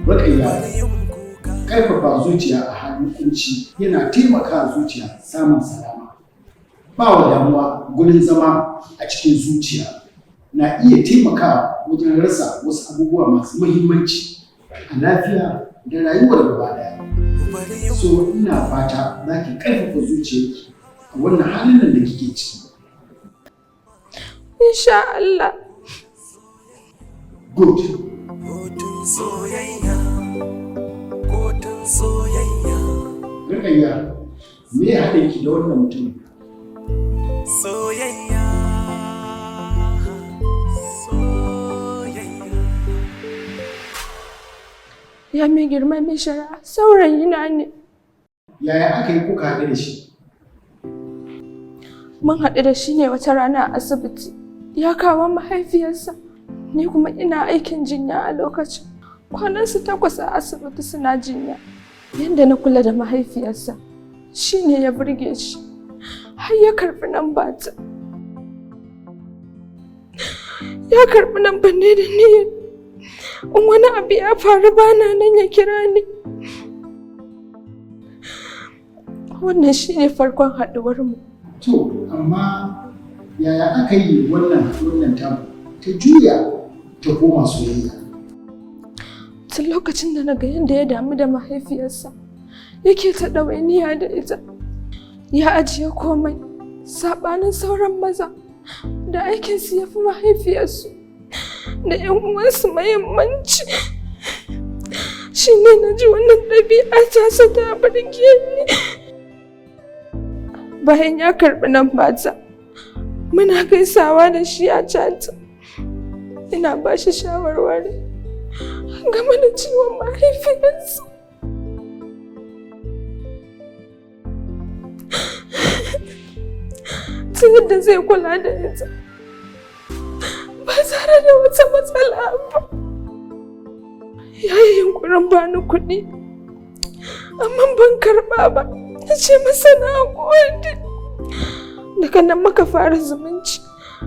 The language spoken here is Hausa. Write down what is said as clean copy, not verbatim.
Rukayya, ƙarfafa zuciya a halin kunci yana taimaka zuciya samun salama. Ba wa damuwa gurin zama a cikin zuciya na iya taimakawa wajen rasa wasu abubuwa masu muhimmanci a lafiya da rayuwar gaba ɗaya. So ina fata za ki ƙarfafa zuciyarki a wannan halin da kike ciki. Insha Allah. Good. Rukayya, me ya haɗe ki da wannan mutum? Soyayya. Ya mai girma mai shari'a, saurayina ne. Yaya aka yi kuka haɗu da shi? Mun haɗu da shi ne wata rana a asibiti. Ya kawo mahaifiyarsa, ni kuma ina aikin jinya a lokacin. Kwanansu 8 a asibiti suna jinya. Yanda na kula da mahaifiyarsa, shi ne ya burge shi. Har ya karɓi lambata. Ya karɓi lambar ne da niyyar in wani abu ya faru bana nan ya kira ni. Wannan shi ne farkon haɗuwarmu. To, amma yaya aka yi wannan tamu ta juya ta koma soyayya? Tun lokacin da na ga yadda ya damu da mahaifiyarsa, yake ta ɗawainiya da ita. Ya ajiye komai, saɓanin sauran maza da aikinsu ya fi mahaifiyarsu da 'yan uwansu muhimmanci. Shi ne na ji wannan ɗabi'a tasa ta burge ni. Bayan ya karɓi lambata, muna gaisawa da shi a chat. Ina ba shi shawarwari game da ciwon mahaifiyarsa. Ta yadda zai kula da ita ba tare da wata matsala ba. Ya yi yunƙurin bani kuɗi, amma ban karɓa ba. Na ce masa na gode. Daga nan muka fara zumunci.